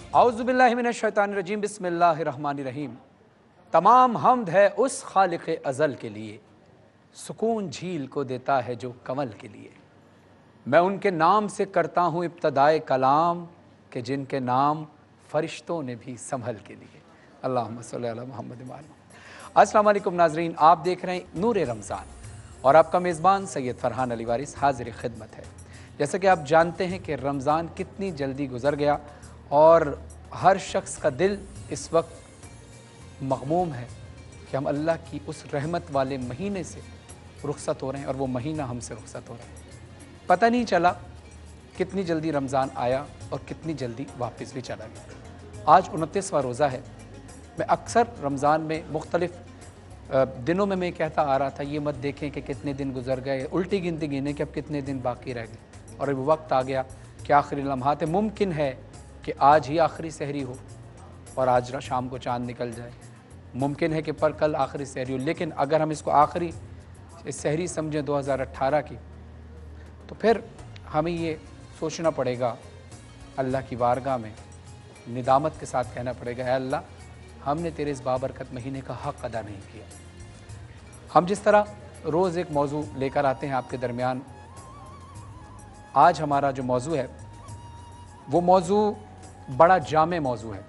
औज़ुबिल्लाहि मिनश्शैतानिर्रजीम बिस्मिल्लाहिर्रहमानिर्रहीम। तमाम हमद है उस खालिक़ अज़ल के लिए, सुकून झील को देता है जो कमल के लिए। मैं उनके नाम से करता हूँ इब्तदाए कलाम, कि जिनके नाम फ़रिश्तों ने भी संभल के लिए। अल्लाहुम्मा सल्ली अला मुहम्मद व आले। अस्सलाम वालेकुम नाज़रीन, आप देख रहे हैं नूर रमज़ान और आपका मेज़बान सैयद फ़रहान अली वारिस हाज़िर खिदमत है। जैसा कि आप जानते हैं कि रमज़ान कितनी जल्दी गुज़र गया और हर शख्स का दिल इस वक्त मग़मूम है कि हम अल्लाह की उस रहमत वाले महीने से रुख़सत हो रहे हैं और वो महीना हमसे रुख़सत हो रहा है। पता नहीं चला कितनी जल्दी रमज़ान आया और कितनी जल्दी वापस भी चला गया। आज 29वां रोज़ा है। मैं अक्सर रमज़ान में मुख्तलिफ़ दिनों में मैं कहता आ रहा था, ये मत देखें कि कितने दिन गुज़र गए, उल्टी गिनती गिने कि अब कितने दिन बाकी रह गए। और अब वक्त आ गया कि आखिरी लम्हात है। मुमकिन है कि आज ही आखिरी सहरी हो और आज शाम को चाँद निकल जाए। मुमकिन है कि पर कल आखिरी सहरी हो। लेकिन अगर हम इसको आखिरी सहरी समझें 2018 की, तो फिर हमें ये सोचना पड़ेगा, अल्लाह की बारगाह में निदामत के साथ कहना पड़ेगा, ऐ अल्लाह, हमने तेरे इस बाबरकत महीने का हक़ अदा नहीं किया। हम जिस तरह रोज़ एक मौजू लेकर आते हैं आपके दरमियान, आज हमारा जो मौजू है वो मौजू बड़ा जामे मौजू है।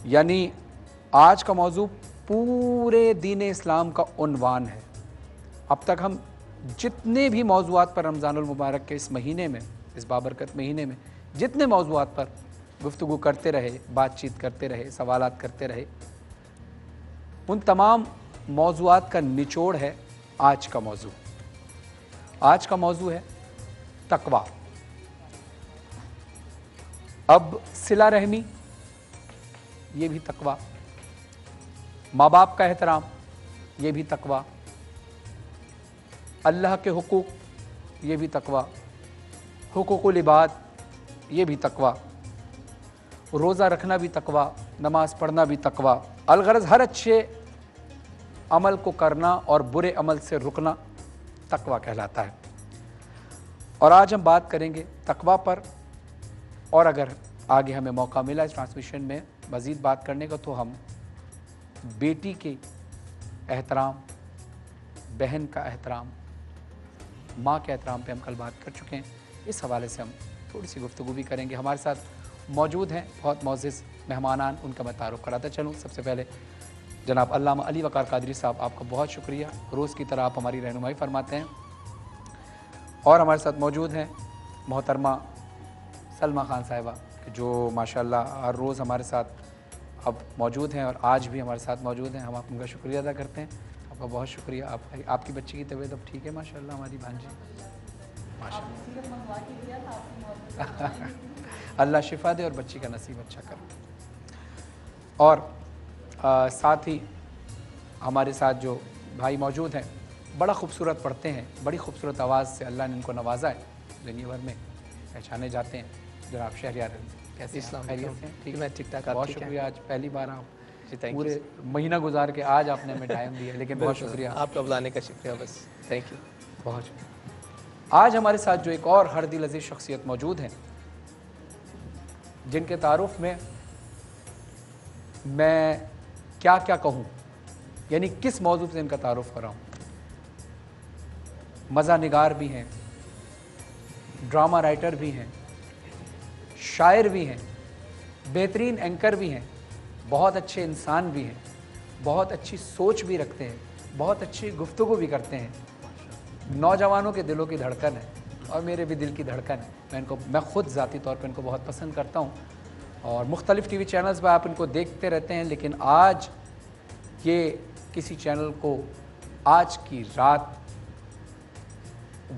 यानी आज का मौजू पूरे दीन इस्लाम का उन्वान है। अब तक हम जितने भी मौज़ूआत पर रमज़ानुल मुबारक के इस महीने में, इस बाबरकत महीने में जितने मौज़ूआत पर गुफ्तगू करते रहे, बातचीत करते रहे, सवालात करते रहे, उन तमाम मौज़ूआत का निचोड़ है आज का मौजू। आज का मौजू है तक़वा। अब सिला रहमी, ये भी तक़वा। माँ बाप का एहतराम, ये भी तक़वा। अल्लाह के हुकूक, ये भी तक़वा। हुकूकुल इबाद, ये भी तक़वा। रोज़ा रखना भी तक़वा, नमाज़ पढ़ना भी तक़वा। अलगरज़ हर अच्छे अमल को करना और बुरे अमल से रुकना तक़वा कहलाता है। और आज हम बात करेंगे तक़वा पर, और अगर आगे हमें मौका मिला इस ट्रांसमिशन में मज़ीद बात करने का, तो हम बेटी के एहतराम, बहन का एहतराम, माँ के एहतराम पे हम कल बात कर चुके हैं। इस हवाले से हम थोड़ी सी गुफ्तगू भी करेंगे। हमारे साथ मौजूद हैं बहुत मोअज़्ज़िज़ मेहमानान, उनका मैं तारुफ़ कराता चलूँ। सबसे पहले जनाब अल्लामा अली वक़ार क़ादरी साहब, आपका बहुत शुक्रिया, रोज़ की तरह आप हमारी रहनुमाई फरमाते हैं। और हमारे साथ मौजूद हैं मोहतरमा सलमा खान साहिबा, जो माशाअल्लाह हर रोज़ हमारे साथ अब मौजूद हैं और आज भी हमारे साथ मौजूद हैं। हम आप उनका शुक्रिया अदा करते हैं। आपका बहुत शुक्रिया। आपकी बच्ची की तबीयत अब ठीक है माशाअल्लाह? हमारी भांजी माशाअल्लाह अल्लाह शिफा दे और बच्ची का नसीब अच्छा करे। और साथ ही हमारे साथ जो भाई मौजूद हैं, बड़ा खूबसूरत पढ़ते हैं, बड़ी खूबसूरत आवाज़ से अल्लाह ने इनको नवाजा है, दुनिया भर में पहचाने जाते हैं। जनाब शहरियार, कैसे इस्लाम खैरियत हैं? ठीक, मैं ठीक ठाक। बहुत शुक्रिया। आज पहली बार आप पूरे महीना गुजार के आज आपने हमें टाइम दिया, लेकिन बहुत शुक्रिया आपका बुलाने का। शुक्रिया, बस थैंक यू, बहुत शुक्रिया। आज हमारे साथ जो एक और हर दिल अज़ीज़ शख्सियत मौजूद हैं, जिनके तारुफ में मैं क्या क्या कहूँ, यानी किस मौजू से इनका तारुफ कर रहा हूँ। मज़ा निगार भी हैं, ड्रामा राइटर भी हैं, शायर भी हैं, बेहतरीन एंकर भी हैं, बहुत अच्छे इंसान भी हैं, बहुत अच्छी सोच भी रखते हैं, बहुत अच्छी गुफ्तगू भी करते हैं। नौजवानों के दिलों की धड़कन है और मेरे भी दिल की धड़कन है। मैं ख़ुद ज़ाती तौर पर इनको बहुत पसंद करता हूँ और मुख्तलिफ़ टीवी चैनल्स पर आप इनको देखते रहते हैं। लेकिन आज ये किसी चैनल को आज की रात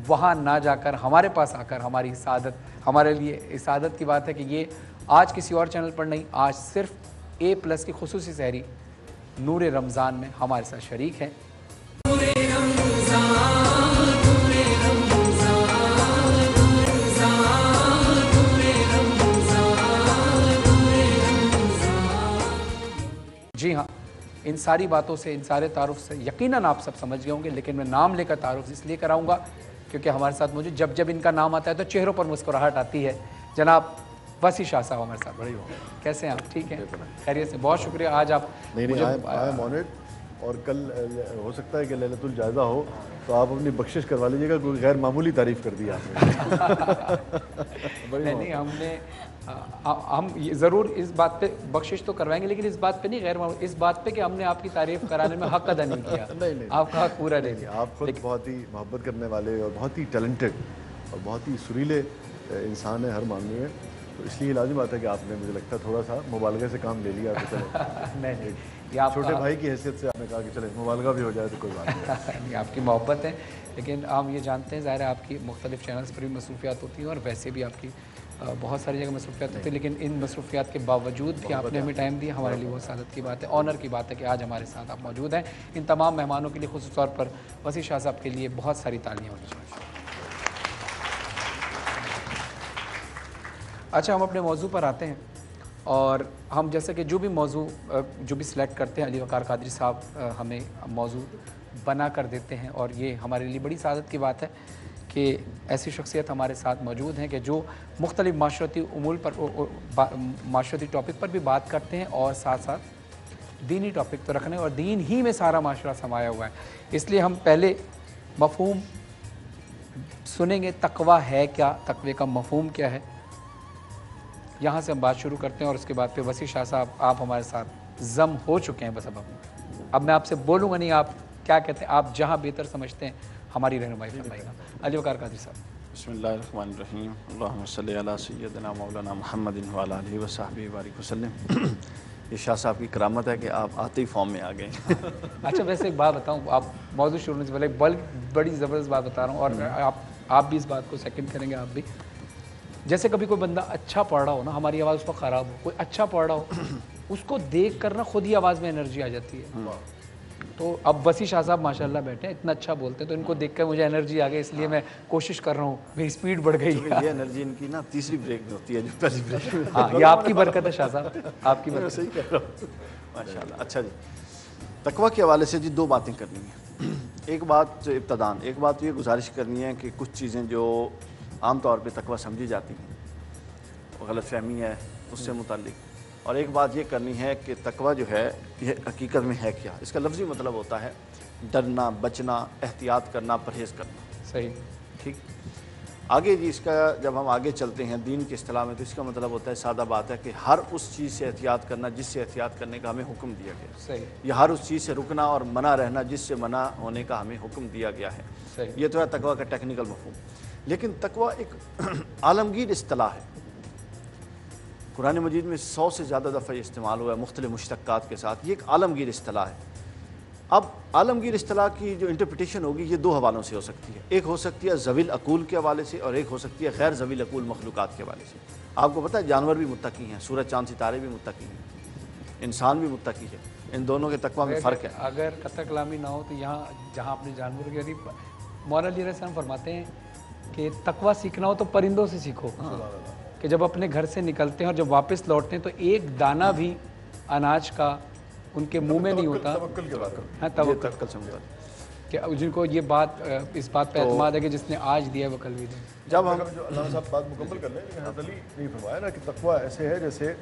वहाँ ना जाकर हमारे पास आकर हमारी सादत, हमारे लिए इस आदत की बात है कि ये आज किसी और चैनल पर नहीं, आज सिर्फ A+ की खुसूसी सहरी नूर रमज़ान में हमारे साथ शरीक है। जी हाँ, इन सारी बातों से, इन सारे तारुफ से यकीनन आप सब समझ गए होंगे, लेकिन मैं नाम लेकर तारुफ इसलिए कराऊंगा क्योंकि हमारे साथ मौजूद जब जब इनका नाम आता है तो चेहरों पर मुस्कुराहट आती है। जनाब वसी शाह साहब हमारे साथ। बड़ी कैसे हैं आप? ठीक हैं, खैरियत से? बहुत शुक्रिया आज आप नहीं मोनिक, और कल हो सकता है कि लैलतुल जायज़ा हो तो आप अपनी बख्शिश करवा लीजिएगा, कोई गैर मामूली तारीफ़ कर दी आपने। नहीं हमने हम ज़रूर इस बात पे बख्शिश तो करवाएंगे, लेकिन इस बात पे नहीं, गैर मामूली इस बात पे कि हमने आपकी तारीफ़ कराने में हक़ अदा नहीं किया। नहीं आपका हक़ पूरा ले लिया। आप खुद बहुत ही मोहब्बत करने वाले और बहुत ही टैलेंटेड और बहुत ही सुरीले इंसान है हर मामले में, तो इसलिए लाजिम बात है कि आपने, मुझे लगता है, थोड़ा सा मुबालगे से काम ले लिया तो चले। नहीं ये आप छोटे भाई की हैसियत से आपने कहा कि चले मुबालगा भी हो जाए तो कोई बात नहीं। ये आपकी मोहब्बत है, लेकिन हम ये जानते हैं ज़ाहिर है आपकी मुख्तलिफ चैनल्स पर भी मसरूफियात होती हैं और वैसे भी आपकी बहुत सारी जगह मसरूफियात होती है, लेकिन इन मसरूफियात के बावजूद कि आपने हमें टाइम दिया, हमारे लिए वो सादत की बात है, ऑनर की बात है कि आज हमारे साथ आप मौजूद हैं। इन तमाम मेहमानों के लिए ख़ुसूस तौर पर वसी शाह साहब के लिए बहुत सारी तालियाँ होनी चाहिए। अच्छा, हम अपने मौजू पर आते हैं और हम जैसे कि जो भी सिलेक्ट करते हैं, अली वक़ार क़ादरी साहब हमें मौजू बना कर देते हैं और ये हमारे लिए बड़ी सादत की बात है कि ऐसी शख्सियत हमारे साथ मौजूद हैं कि जो मुख्तलिफ़ माशरती उमूर पर, माशरती टॉपिक पर भी बात करते हैं और साथ साथ दीनी टॉपिक तो रखने, और दीन ही में सारा माशरा समाया हुआ है। इसलिए हम पहले मफ़हूम सुनेंगे, तक़वा है क्या, तक़वे का मफ़हूम क्या है, यहाँ से हम बात शुरू करते हैं और उसके बाद फिर वसी शाह साहब आप हमारे साथ ज़म हो चुके हैं। बस अब मैं आपसे बोलूँगा नहीं, आप क्या कहते हैं, आप जहाँ बेहतर समझते हैं हमारी रहनुमाई फरमाइएगा। अली वक़ार क़ादरी साहब। बिस्मिल्लाहिर्रहमानिर्रहीम, अल्लाहुम्मा सल्लि अला सय्यदिना मौलाना मुहम्मदिन व अला आलिहि व सहबिहि बारिक वसल्लम। ये शाह साहब की करामत है कि आप आते ही फॉर्म में आ गए। अच्छा, वैसे एक बात बताऊँ, आप मौजूद शुरू होने से पहले बड़ी ज़बरदस्त बात बता रहा हूँ और आप भी इस बात को सेकंड करेंगे। आप भी, जैसे कभी कोई बंदा अच्छा पढ़ रहा हो ना, हमारी आवाज़ उस पर ख़राब हो, कोई अच्छा पढ़ रहा हो, उसको देख कर ना खुद ही आवाज़ में एनर्जी आ जाती है। तो अब वसी शाह साहब माशाल्लाह बैठे हैं, इतना अच्छा बोलते हैं, तो इनको देखकर मुझे एनर्जी आ गई, इसलिए मैं कोशिश कर रहा हूँ, मेरी स्पीड बढ़ गई। ये एनर्जी इनकी ना तीसरी ब्रेक में होती है, जो पहली ब्रेक में। हाँ, ये आपकी बरकत है शाह साहब, आपकी बरकत। सही कह रहा हूँ, माशाल्लाह। अच्छा जी, तकवा के हवाले से जी दो बातें करनी है। एक बात इब्तदान, एक बात ये गुजारिश करनी है कि कुछ चीज़ें जो आम तौर पे तकवा समझी जाती हैं, वो गलत फहमी है उससे मुताल्लिक, और एक बात ये करनी है कि तकवा जो है ये हकीकत में है क्या। इसका लफ्ज़ी मतलब होता है डरना, बचना, एहतियात करना, परहेज़ करना। सही, ठीक। आगे जी इसका जब हम आगे चलते हैं दीन के इस्तिलाह में, तो इसका मतलब होता है, सादा बात है कि हर उस चीज़ से एहतियात करना जिससे एहतियात करने का हमें हुक्म दिया गया। सही। या हर उस चीज़ से रुकना और मना रहना जिससे मना होने का हमें हुक्म दिया गया है। सही। ये तो है तकवा का टेक्निकल मफहूम। लेकिन तकवा एक आलमगीर इस्तिलाह है। कुरान मजीद में 100 से ज़्यादा दफ़ा इस्तेमाल हुआ है मुख्तलिफ मुश्तक़ात के साथ। ये एक आलमगीर इस्तिलाह है। अब आलमगीर इस्तिलाह की जो इंटरप्रिटेशन होगी ये दो हवालों से हो सकती है। एक हो सकती है ज़वील अकूल के हवाले से और एक हो सकती है गैर ज़वील अकूल मखलूक़ात के हवाले से। आपको पता है जानवर भी मुत्तकी हैं, सूरज चाँद सितारे भी मुत्तकी हैं, इंसान भी मुत्तकी है। इन दोनों के तकवा में फ़र्क है। अगर कतल कलामी ना हो तो यहाँ जहाँ अपने जानवर के, यदि मौलाना अली रहमान फरमाते हैं कि तकवा सीखना हो तो परिंदों से सीखो। कि जब अपने घर से निकलते हैं और जब वापस लौटते हैं तो एक दाना भी अनाज का उनके मुंह में नहीं होता। हाँ, तवक्कुल से मुताल्लिक़ कि जिनको ये बात, इस बात पे एतमाद है कि जिसने आज दिया वो कल भी दे। जब हम जो अल्लाह साहब बात मुकम्मल कर लें, हज़रत अली ने फरमाया ना कि तकवा ऐसे है जैसे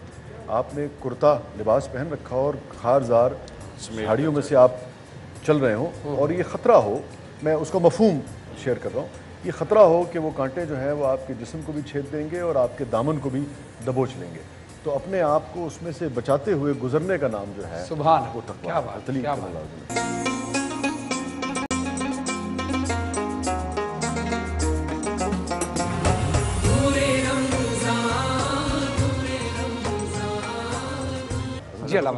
आपने कुर्ता लिबास पहन रखा और खारजार झाड़ियों में से आप चल रहे हो और ये ख़तरा हो, मैं उसका मफहूम शेयर कर रहा हूँ, ये ख़तरा हो कि वो कांटे जो हैं वो आपके जिस्म को भी छेद देंगे और आपके दामन को भी दबोच लेंगे, तो अपने आप को उसमें से बचाते हुए गुजरने का नाम जो है सुभान वो तकवा। क्या बात, क्या बात। जी अल्लाह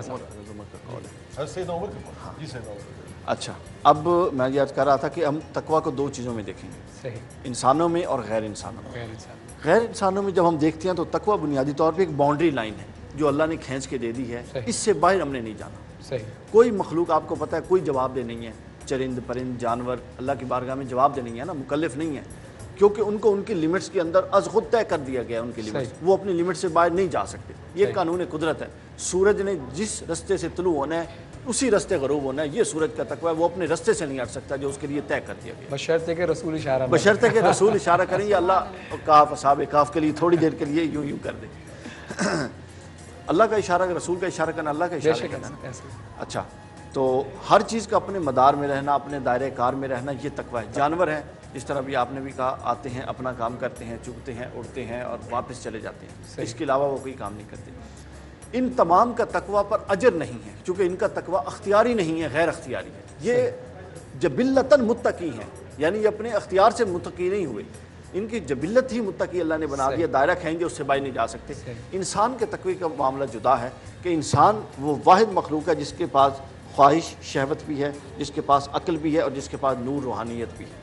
अच्छा, अब मैं ये अर्ज़ कर रहा था कि हम तकवा को दो चीज़ों में देखेंगे, सही, इंसानों में और गैर इंसानों में। गैर इंसानों में जब हम देखते हैं तो तकवा बुनियादी तौर पे एक बाउंड्री लाइन है जो अल्लाह ने खींच के दे दी है, इससे बाहर हमने नहीं जाना। सही। कोई मखलूक आपको पता है कोई जवाब दे नहीं है, चरिंद परिंद जानवर अल्लाह की बारगाह में जवाब दे नहीं है ना, मुकल्लिफ नहीं है, क्योंकि उनको उनकी लिमिट्स के अंदर अज़ खुद तय कर दिया गया है। उनकी लिमिट्स, वो अपनी लिमिट से बाहर नहीं जा सकते। ये कानून कुदरत है। सूरज ने जिस रस्ते से तुलू होना है उसी रस्ते गरूब होना है, ये सूरज का तकवा है। वो अपने रस्ते से नहीं हट सकता जो उसके लिए तय कर दिया गया। बशर्ते के रसूल इशारा करें, या अल्लाह काफ, असहाब काफ के लिए थोड़ी देर के लिए यूं यूं कर दे। اللہ کا اشارہ رسول کا اشارہ کرنا اللہ کا اشارہ کرنا ہے۔ اچھا، تو ہر چیز کا اپنے مدار میں رہنا، اپنے دائرۂ کار میں رہنا، یہ تقویٰ ہے۔ جانور ہیں جس طرح بھی آپ نے بھی کہا، آتے ہیں اپنا کام کرتے ہیں، چگتے ہیں، اڑتے ہیں اور واپس چلے جاتے ہیں، اس کے علاوہ وہ کوئی کام نہیں کرتے۔ ان تمام کا تقویٰ پر اجر نہیں ہے، چونکہ ان کا تقویٰ اختیاری نہیں ہے، غیر اختیاری ہے۔ یہ جبلتاً متقی ہیں، یعنی یہ اپنے اختیار سے متقی نہیں ہوئے، ان کی جبلت ہی متقی اللہ نے بنا دیا، دائرہ کھینچے اس سے باہر نہیں جا سکتے۔ انسان کے تقوی کا معاملہ جدا ہے کہ انسان وہ واحد مخلوق ہے جس کے پاس خواہش، شہوت بھی ہے، جس کے پاس عقل بھی ہے اور جس کے پاس نور، روحانیت بھی ہے۔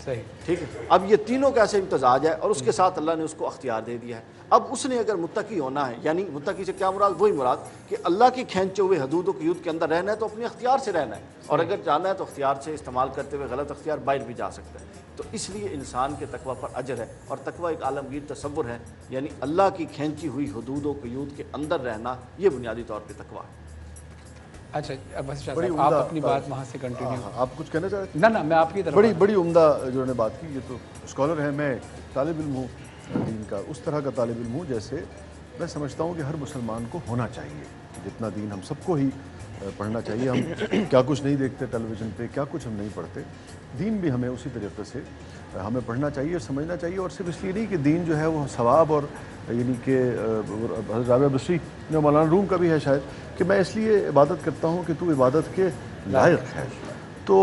صحیح، ٹھیک ہے، اب یہ تینوں کا ایسے امتزاج ہے اور اس کے ساتھ اللہ نے اس کو اختیار دے دیا ہے۔ اب اس نے اگر متقی ہونا ہے، یعنی متقی سے کیا مراد؟ وہی مراد کہ اللہ کی کھینچے ہوئے حدود و قیود کے اندر رہنا ہے تو اپنے اختیار سے رہنا ہے، اور اگر جانا ہے تو اختیار سے استعمال کرتے ہوئے غلط اختیار باہر بھی جا سکتا ہے۔ تو اس لیے انسان کے تقویٰ پر اجر ہے، اور تقویٰ ایک عالمگیر تصور ہے، یعنی اللہ کی کھینچی ہوئی حدود و قیود کے اندر رہنا، یہ بنیادی طور پہ تقویٰ ہے۔ اچھا بس آپ اپنی بات وہاں سے کنٹینیو۔ آپ کچھ کہنا چاہتے نہ میں آپ کی طرف بڑی عمدہ جو انہوں نے بات کی۔ یہ تو اسکالر ہیں، میں طالب علم ہوں دین کا، اس طرح کا طالب علم ہوں جیسے میں سمجھتا ہوں کہ ہر مسلمان کو ہونا چاہیے۔ جتنا دین ہم سب کو ہی پڑھنا چاہیے، ہم کیا کچھ نہیں دیکھتے ٹیلی ویژن پہ، کیا کچھ ہم نہیں پڑھتے، دین بھی ہمیں اسی طریقے سے ہمیں پڑھنا چاہیے اور سمجھنا چاہیے۔ اور صرف اس لیے نہیں کہ دین جو ہے وہ ثواب، اور یعنی کہ حضرت رابعہ بصری نے مولانا روم کا بھی ہے شاید، کہ میں اس لیے عبادت کرتا ہوں کہ تو عبادت کے لائق ہے۔ تو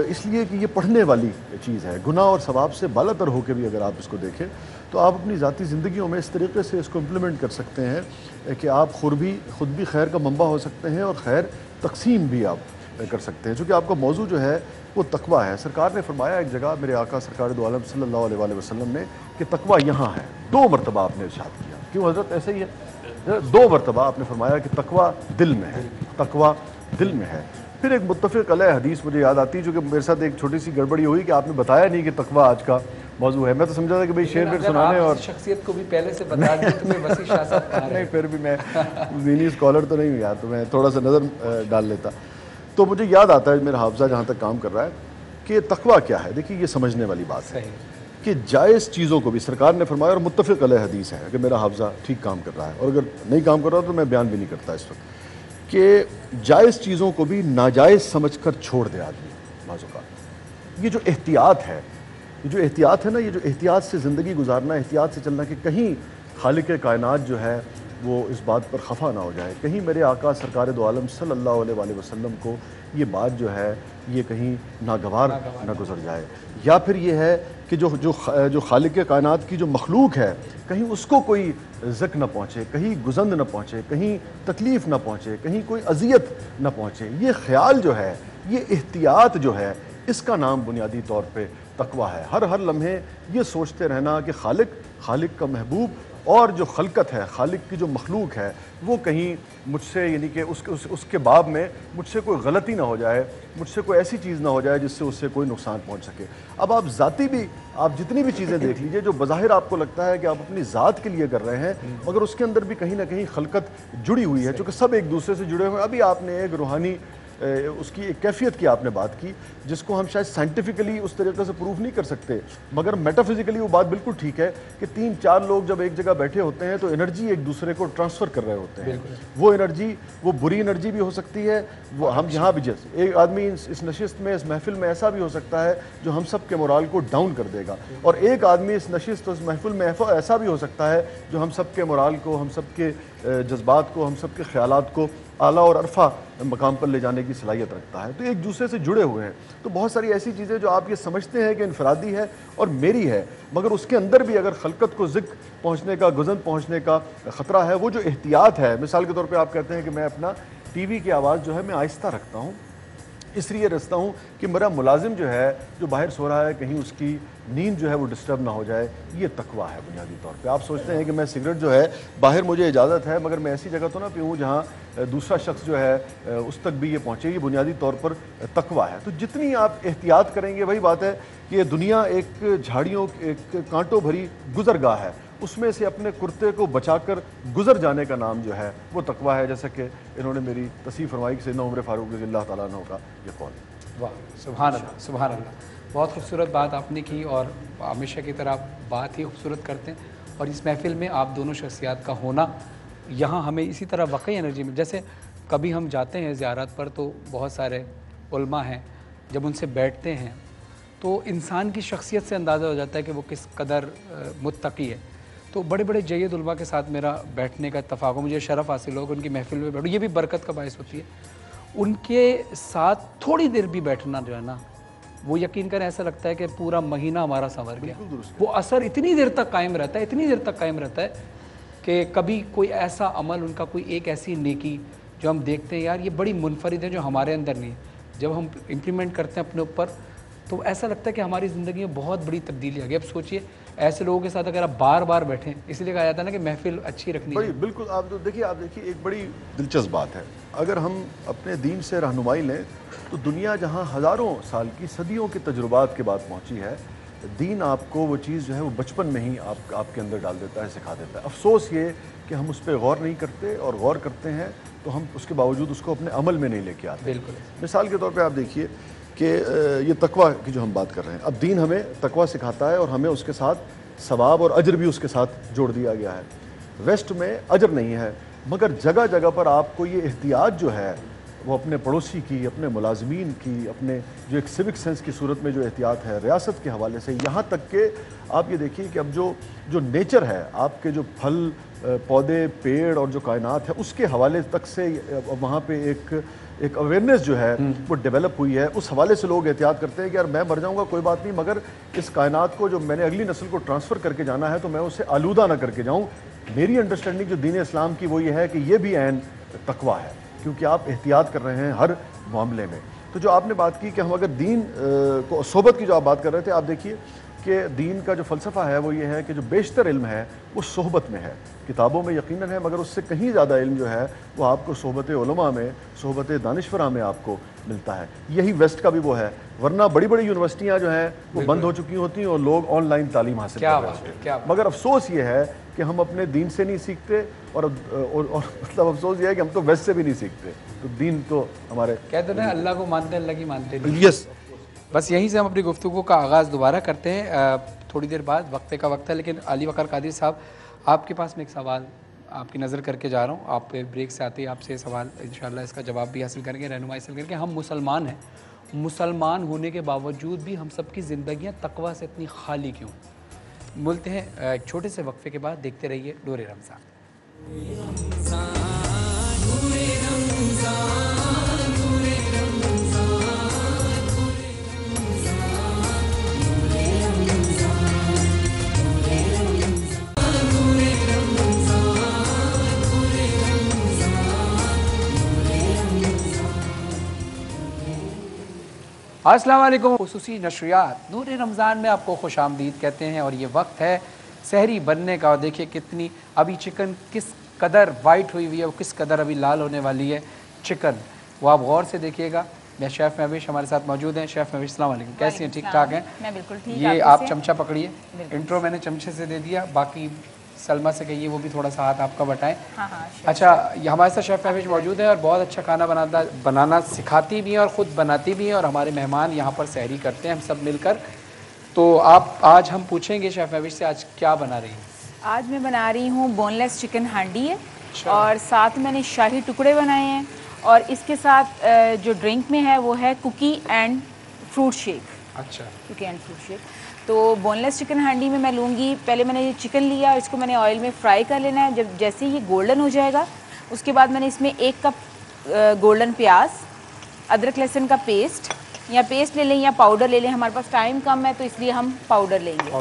اس لیے کہ یہ پڑھنے والی چیز ہے، گناہ اور ثواب سے بالاتر ہو کے بھی اگر آپ اس کو دیکھیں تو آپ اپنی ذاتی زندگیوں میں اس طریقے سے اس کو امپلیمنٹ کر سکتے ہیں کہ آپ خود بھی خیر کا منبع ہو سکتے ہیں اور خیر تقسیم بھی آپ کر سکتے ہیں، چونکہ آپ کا موضوع جو ہے وہ تقویٰ ہے۔ سرکار نے فرمایا ایک جگہ، میرے آقا سرکار دو عالم صلی اللہ علیہ وآلہ وسلم نے، کہ تقویٰ یہاں ہے۔ 2 مرتبہ آپ نے ارشاد کیا، کیوں حضرت ایسے ہی ہے؟ 2 مرتبہ آپ نے فرمایا کہ تقویٰ دل میں ہے، تقویٰ دل میں ہے۔ پھر ایک متفق علیہ حدیث مجھے یاد آتی ہے، جو کہ میرے ساتھ ایک چھوٹی سی گڑبڑی ہوئی کہ آپ نے بتایا نہیں کہ تقویٰ آج کا موضوع ہے۔ میں تو سمجھا تھا کہ بھئی شعر سنانے، اور شخصیت کو بھی پہلے سے بتا دیا تو میں وسیع شاہ صاحب کہاں رہے۔ نہیں، پھر بھی میں دینی اسکالر تو نہیں ہوں یار، تو میں تھوڑا سا نظر ڈال لیتا۔ تو مجھے یاد آتا ہے، میرا حافظہ جہاں تک کام کر رہا ہے، کہ تقویٰ کیا ہے۔ دیکھیے یہ سمجھنے والی بات ہے کہ جائز چیزوں کو بھی سرکار نے فرمایا، اور متفق علیہ حدیث ہے کہ میرا حافظہ ٹھیک کام کر رہا ہے، اور اگر نہیں کام کر رہا تو میں بیان بھی نہیں کرتا اس وقت، کہ جائز چیزوں کو بھی ناجائز سمجھ کر چھوڑ دے آدمی بعض اوقات۔ یہ جو احتیاط ہے، یہ جو احتیاط ہے نا، یہ جو احتیاط سے زندگی گزارنا، احتیاط سے چلنا، کہ کہیں خالق کائنات جو ہے وہ اس بات پر خفا نہ ہو جائے، کہیں میرے آقا سرکار دو عالم صلی اللہ علیہ وآلہ وسلم کو یہ بات جو ہے یہ کہیں ناگوار نہ گزر جائے، یا پھر یہ ہے کہ جو خالق کائنات کی جو مخلوق ہے کہیں اس کو کوئی زک نہ پہنچے، کہیں گزند نہ پہنچے، کہیں تکلیف نہ پہنچے، کہیں کوئی اذیت نہ پہنچے۔ یہ خیال جو ہے، یہ احتیاط جو ہے، اس کا نام بنیادی طور پہ تقویٰ ہے۔ ہر لمحے یہ سوچتے رہنا کہ خالق کا محبوب اور جو خلقت ہے، خالق کی جو مخلوق ہے، وہ کہیں مجھ سے، یعنی کہ اس کے باب میں مجھ سے کوئی غلطی نہ ہو جائے، مجھ سے کوئی ایسی چیز نہ ہو جائے جس سے اس سے کوئی نقصان پہنچ سکے۔ اب آپ ذاتی بھی، آپ جتنی بھی چیزیں دیکھ لیجئے جو بظاہر آپ کو لگتا ہے کہ آپ اپنی ذات کے لیے کر رہے ہیں، مگر اس کے اندر بھی کہیں نہ کہیں خلقت جڑی ہوئی ہے، چونکہ سب ایک دوسرے سے جڑے ہوئے ہیں۔ ابھی آپ نے ایک روحانی اس کی ایک کیفیت کی آپ نے بات کی، جس کو ہم شاید سائنٹیفکلی اس طریقے سے پروف نہیں کر سکتے، مگر میٹافزیکلی وہ بات بالکل ٹھیک ہے کہ 3-4 لوگ جب ایک جگہ بیٹھے ہوتے ہیں تو انرجی ایک دوسرے کو ٹرانسفر کر رہے ہوتے ہیں۔ وہ انرجی، وہ بری انرجی بھی ہو سکتی ہے، وہ ہم یہاں بھی جیسے ایک آدمی اس نشست میں، اس محفل میں ایسا بھی ہو سکتا ہے جو ہم سب کے مورال کو ڈاؤن کر دے گا، اور ایک آدمی اس نشست، اس محفل میں ایسا بھی ہو سکتا ہے جو ہم سب کے مورال کو، ہم سب کے جذبات کو، ہم سب کے خیالات کو اعلیٰ اور عرفہ مقام پر لے جانے کی صلاحیت رکھتا ہے۔ تو ایک دوسرے سے جڑے ہوئے ہیں۔ تو بہت ساری ایسی چیزیں جو آپ یہ سمجھتے ہیں کہ انفرادی ہے اور میری ہے، مگر اس کے اندر بھی اگر خلقت کو ذک پہنچنے کا، گزند پہنچنے کا خطرہ ہے، وہ جو احتیاط ہے، مثال کے طور پہ آپ کہتے ہیں کہ میں اپنا ٹی وی کی آواز جو ہے میں آہستہ رکھتا ہوں، اس لیے رکھتا ہوں کہ میرا ملازم جو ہے جو باہر سو رہا ہے کہیں اس کی نیند جو ہے وہ ڈسٹرب نہ ہو جائے۔ یہ تقویٰ ہے بنیادی طور پہ۔ آپ سوچتے ہیں کہ میں سگریٹ جو ہے باہر مجھے اجازت ہے، مگر میں ایسی جگہ تو نہ پیوں جہاں دوسرا شخص جو ہے اس تک بھی یہ پہنچے۔ یہ بنیادی طور پر تقویٰ ہے۔ تو جتنی آپ احتیاط کریں گے، وہی بات ہے کہ یہ دنیا ایک جھاڑیوں، ایک کانٹوں بھری گزرگاہ ہے، اس میں سے اپنے کرتے کو بچا کر گزر جانے کا نام جو ہے وہ تقویٰ ہے، جیسا کہ انہوں نے میری تصحیح فرمائی کہ سیدنا عمر فاروق رضی اللہ تعالیٰ عنہ کا یہ قول۔ واہ، سبحان اللہ، سبحان اللہ۔ بہت خوبصورت بات آپ نے کی، اور ہمیشہ کی طرح بات ہی خوبصورت کرتے ہیں، اور اس محفل میں آپ دونوں شخصیات کا ہونا यहाँ हमें इसी तरह वाकई एनर्जी में, जैसे कभी हम जाते हैं ज़ियारत पर तो बहुत सारे उलमा हैं, जब उनसे बैठते हैं तो इंसान की शख्सियत से अंदाज़ा हो जाता है कि वो किस कदर मुत्तकी है। तो बड़े बड़े जय्यद उलमा के साथ मेरा बैठने का इत्तफ़ाक़ हो, मुझे शरफ़ हासिल हो कि उनकी महफ़िल में बैठूँ, ये भी बरकत का बायस होती है। उनके साथ थोड़ी देर भी बैठना जो है ना, वो यकीन करें ऐसा लगता है कि पूरा महीना हमारा संवर गया। वो असर इतनी देर तक कायम रहता है, इतनी देर तक कायम रहता है कि कभी कोई ऐसा अमल, उनका कोई एक ऐसी नेकी जो हम देखते हैं यार ये बड़ी मुनफरिद है, जो हमारे अंदर नहीं है, जब हम इम्प्लीमेंट करते हैं अपने ऊपर तो ऐसा लगता है कि हमारी ज़िंदगी में बहुत बड़ी तब्दीली आ गई। अब सोचिए ऐसे लोगों के साथ अगर आप बार बार बैठें, इसलिए कहा जाता है ना कि महफिल अच्छी रखनी बड़ी चाहिए। बिल्कुल, आप देखिए एक बड़ी दिलचस्प बात है, अगर हम अपने दीन से रहनुमाई लें तो दुनिया जहाँ हज़ारों साल की सदियों के तजुर्बात के बाद पहुँची है, दीन आपको वो चीज़ जो है वो बचपन में ही आपके अंदर डाल देता है, सिखा देता है। अफसोस ये कि हम उस पर गौर नहीं करते, और गौर करते हैं तो हम उसके बावजूद उसको अपने अमल में नहीं लेके आते। बिल्कुल। मिसाल के तौर पे आप देखिए कि ये तकवा की जो हम बात कर रहे हैं, अब दीन हमें तकवा सिखाता है और हमें उसके साथ सवाब और अजर भी उसके साथ जोड़ दिया गया है। वेस्ट में अजर नहीं है, मगर जगह जगह पर आपको ये एहतियात जो है वो अपने पड़ोसी की, अपने मुलाजमीन की, अपने जो एक सिविक सेंस की सूरत में जो एहतियात है रियासत के हवाले से, यहाँ तक कि आप ये देखिए कि अब जो नेचर है, आपके जो फल पौधे पेड़ और जो कायनात है उसके हवाले तक से वहाँ पे एक अवेयरनेस जो है वो डेवलप हुई है। उस हवाले से लोग एहतियात करते हैं कि यार मैं मर जाऊंगा कोई बात नहीं, मगर इस कायनात को जो मैंने अगली नस्ल को ट्रांसफ़र करके जाना है तो मैं उसे आलूदा ना करके जाऊं। मेरी अंडरस्टैंडिंग जो दीन इस्लाम की वो ये है कि ये भी ऐन तकवा है, क्योंकि आप एहतियात कर रहे हैं हर मामले में। तो जो आपने बात की कि हम अगर दीन को, सोहबत की जो आप बात कर रहे थे, आप देखिए कि दीन का जो फ़लसफ़ा है वो ये है कि जो बेशतर इल्म है वो सोहबत में है। किताबों में यकीनन है, मगर उससे कहीं ज़्यादा इल्म जो है वो आपको सोहबत उलमा में, सोहबत दानिशवरा में आपको मिलता है। यही वेस्ट का भी वो है, वरना बड़ी बड़ी यूनिवर्सिटियाँ जो हैं वो बंद हो चुकी होती हैं और लोग ऑनलाइन तालीम हासिल कर रहे हैं। मगर अफसोस ये है कि हम अपने दीन से नहीं सीखते, और मतलब अफसोस ये है कि हम तो वेस्ट से भी नहीं सीखते। तो दीन तो हमारे, कहते हैं अल्लाह को मानते हैं, अल्लाह की मानते नहीं। यस। बस यहीं से हम अपनी गुफ्तगू का आगाज़ दोबारा करते हैं थोड़ी देर बाद, वक्फे का वक्त है। लेकिन अली वक़ार कादरी साहब, आपके पास मैं एक सवाल आपकी नज़र करके जा रहा हूँ। आप ब्रेक से आते ही आपसे सवाल इंशाल्लाह इसका जवाब भी हासिल करेंगे, रहनुमाई हासिल करेंगे। हम मुसलमान हैं, मुसलमान होने के बावजूद भी हम सब की ज़िंदगियाँ तकवा से इतनी खाली क्यों? बोलते हैं एक छोटे से वक्फे के बाद, देखते रहिए नूरे रमज़ान। अस्सलाम वालेकुम। खुसूसी नशरियात नूरे रमज़ान में आपको खुश आमदीद कहते हैं, और ये वक्त है सहरी बनने का। और देखिए कितनी अभी चिकन किस कदर वाइट हुई हुई है, किस कदर अभी लाल होने वाली है चिकन, वो आप गौर से देखिएगा। मैं शेफ़ महविश हमारे साथ मौजूद हैं। शेफ़ महविश अस्सलाम वालेकुम, कैसी हैं? ठीक ठाक हैं? मैं बिल्कुल ठीक। ये आप चमचा पकड़िए, इंट्रो मैंने चमचे से दे दिया, बाकी सलमा से कहिए वो भी थोड़ा सा हाथ आपका बटाएं। हाँ हाँ। अच्छा, ये हमारे साथ शेफ़ महविश मौजूद है और बहुत अच्छा खाना बनाना सिखाती भी हैं और ख़ुद बनाती भी हैं, और हमारे मेहमान यहाँ पर सहरी करते हैं हम सब मिलकर। तो आप आज हम पूछेंगे शेफ़ महविश से, आज क्या बना रही हैं? आज मैं बना रही हूँ बोनलेस चिकन हांडी है, और साथ मैंने शाही टुकड़े बनाए हैं, और इसके साथ जो ड्रिंक में है वो है कुकी एंड फ्रूट शेक। अच्छा, कुकी एंड फ्रूट शेक। तो बोनलेस चिकन हांडी में मैं लूँगी, पहले मैंने ये चिकन लिया, इसको मैंने ऑयल में फ्राई कर लेना है। जब जैसे ये गोल्डन हो जाएगा, उसके बाद मैंने इसमें 1 कप गोल्डन प्याज, अदरक लहसुन का पेस्ट, या पेस्ट ले लें या पाउडर ले लें, हमारे पास टाइम कम है तो इसलिए हम पाउडर लेंगे।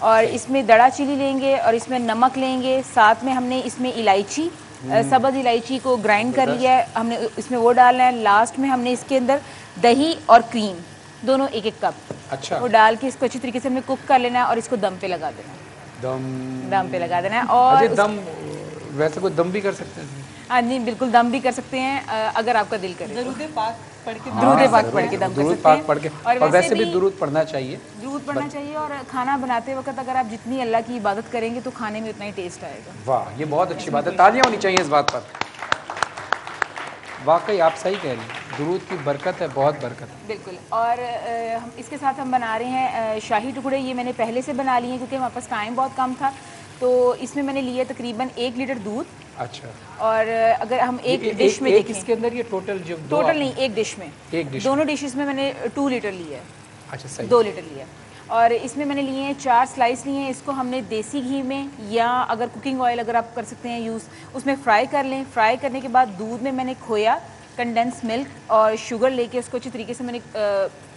और इसमें दड़ा चिली लेंगे, और इसमें नमक लेंगे, साथ में हमने इसमें इलायची, सब्ज़ इलायची को ग्राइंड कर लिया है, हमने इसमें वो डालना है। लास्ट में हमने इसके अंदर दही और क्रीम दोनों 1-1 कप, अच्छा, वो डाल के इसको अच्छी तरीके से हमने कुक कर लेना है, और इसको दम पे लगा देना है। दम पे लगा देना है। और दम वैसे कोई दम भी कर सकते हैं? हाँ नहीं, बिल्कुल दम भी कर सकते हैं अगर आपका दिल करे। दरूद पाक पढ़ के दुरूद पाक पढ़ के दम कर सकते हैं। पढ़ के, और वैसे भी दुरूद पढ़ना चाहिए। दुरूद पढ़ना चाहिए, और खाना बनाते वक्त अगर आप जितनी अल्लाह की इबादत करेंगे तो खाने में उतना ही टेस्ट आएगा। वाह, ये बहुत अच्छी बात है, तालियां होनी चाहिए इस बात पर। वाकई आप सही कह रही हैं, दुरूद की बरकत है, बहुत बरकत है। बिल्कुल। और हम इसके साथ हम बना रहे हैं शाही टुकड़े। ये मैंने पहले से बना लिए हैं क्योंकि हमारे पास टाइम बहुत कम था। तो इसमें मैंने लिए तकरीबन 1 लीटर दूध, अच्छा, और अगर हम एक डिश में देखें, इसके अंदर ये टोटल जो टोटल नहीं, एक डिश में, एक डिश दोनों डिशेस में मैंने 2 लीटर लिया है, अच्छा सही 2 लीटर लिया है। और इसमें मैंने लिए हैं 4 स्लाइस लिए हैं। इसको हमने देसी घी में या अगर कुकिंग ऑयल अगर आप कर सकते हैं यूज़, उसमें फ्राई कर लें। फ्राई करने के बाद दूध में मैंने खोया, कंडेंस मिल्क और शुगर लेके उसको अच्छी तरीके से मैंने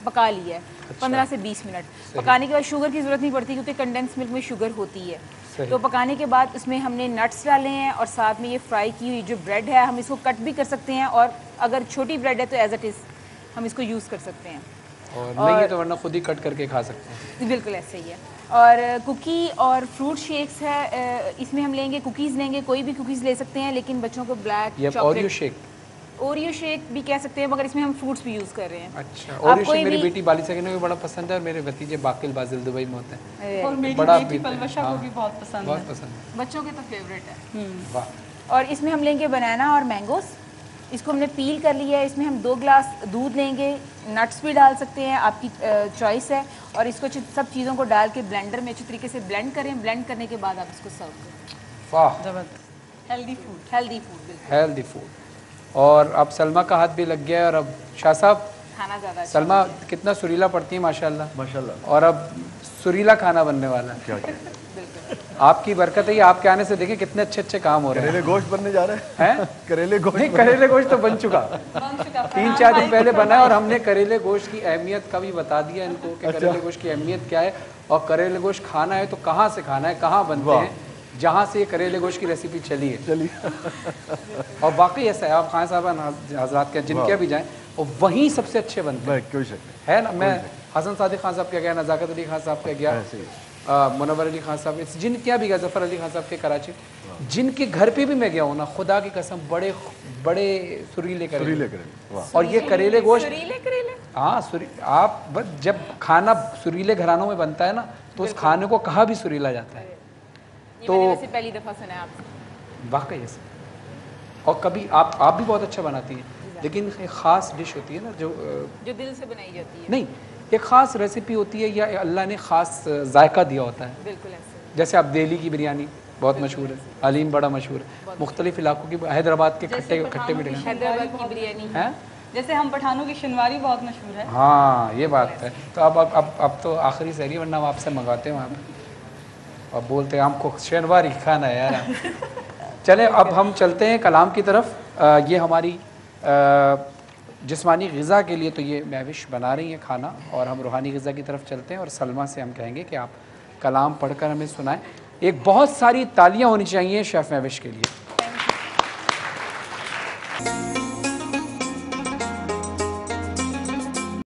पका लिया है 15 से 20 मिनट। पकाने के बाद शुगर की ज़रूरत नहीं पड़ती क्योंकि कंडेंस मिल्क में शुगर होती है। तो पकाने के बाद उसमें हमने नट्स डाले हैं और साथ में ये फ्राई की हुई जो ब्रेड है, हम इसको कट भी कर सकते हैं और अगर छोटी ब्रेड है तो एज इट इज़ हम इसको यूज़ कर सकते हैं। और नहीं है तो वरना खुद ही कट करके खा सकते हैं। बिल्कुल ऐसे ही है। और कुकी और फ्रूट शेक्स है, इसमें हम लेंगे कुकीज़ लेंगे, कोई भी कुकीज़ ले सकते हैं, लेकिन बच्चों को ब्लैक ये ओरियो शेक, ओरियो शेक भी कह सकते हैं, मगर इसमें हम फ्रूट्स भी यूज़ कर रहे हैं। अच्छा, ओरियो शेक मेरी बेटी बाली सकीना को भी बड़ा पसंद है और मेरे भतीजे बाकिल बाजिल दुबई में होते हैं, और मेरी बड़ा बेटी पलवशा को भी बहुत पसंद है। बहुत पसंद है। बच्चों के तो फेवरेट है। वाह। और इसमें हम लेंगे बनाना और मैंगोस, इसको हमने पील कर लिया है। इसमें हम 2 ग्लास दूध लेंगे, नट्स भी डाल सकते हैं, आपकी चॉइस है। और इसको सब चीज़ों को डाल के ब्लेंडर में अच्छी तरीके से ब्लेंड करें। ब्लेंड करने के बाद आप इसको सर्व करें। वाह, जबरदस्त, हेल्दी फूड, हेल्दी फूड, बिल्कुल हेल्दी फूड। और अब सलमा का हाथ भी लग गया है और अब शाह साहब, खाना ज़्यादा सलमा कितना सुरीला पड़ती है माशाल्लाह, माशाल्लाह। और अब सुरीला खाना बनने वाला है। क्या क्या आपकी बरकत है, आपके आने से देखें कितने अच्छे अच्छे काम हो रहे करेले गोश्त बनने जा रहे हैं। करेले गोश्त नहीं, करेले गोश्त तो बन चुका 3-4 दिन पहले बना है और हमने करेले गोश्त की अहमियत का भी बता दिया इनको कि करेले गोश्त की अहमियत क्या है और करेले गोश्त खाना है तो कहाँ से खाना है, कहाँ बनते हैं, जहाँ से ये करेले गोश्त की रेसिपी चली है। और वाकई ऐसा है, आप खान साहब हजरात के जिनके भी जाएँ और वहीं सबसे अच्छे बनते हैं, कोई शक नहीं है ना। मैं हसन सादिक खान साहब के गया, नज़ाकत अली खान साहब के गया, मुनव्वर अली खान साहब, जिनके भी गया, जफ़र अली खान साहब के कराची, जिनके घर पे भी मैं गया हूँ ना, खुदा की कसम बड़े बड़े सुरीले करेले। और ये करेले गोश्त, हाँ आप जब खाना सुरीले घरानों में बनता है ना तो उस खाने को कहाँ भी सुरीला जाता है। तो पहली दफ़ा सुना है आपसे, वाकई ऐसे। और कभी आप भी बहुत अच्छा बनाती हैं, लेकिन एक ख़ास डिश होती है ना जो दिल से बनाई जाती है। नहीं, एक ख़ास रेसिपी होती है या अल्लाह ने ख़ास जायका दिया होता है। बिल्कुल ऐसे। जैसे आप दिल्ली की बिरयानी बहुत मशहूर है, हलीम बड़ा मशहूर है, मुख्तलिफ इलाकों की, हैदराबाद के खट्टे मीठे हैदराबाद की बिरयानी हैं, जैसे हम पठानों की शिनवारी बहुत मशहूर है। हाँ ये बात है। तो अब तो आखिरी सहरी, वरना हम आपसे मंगाते हैं वहाँ पर और बोलते हैं हमको शनिवार ही खाना है यार। चलें अब हम चलते हैं कलाम की तरफ। ये हमारी जिस्मानी ग़िज़ा के लिए तो ये महविश बना रही हैं खाना, और हम रूहानी ग़िज़ा की तरफ चलते हैं और सलमा से हम कहेंगे कि आप कलाम पढ़कर हमें सुनाएं। एक बहुत सारी तालियां होनी चाहिए शेफ़ महविश के लिए।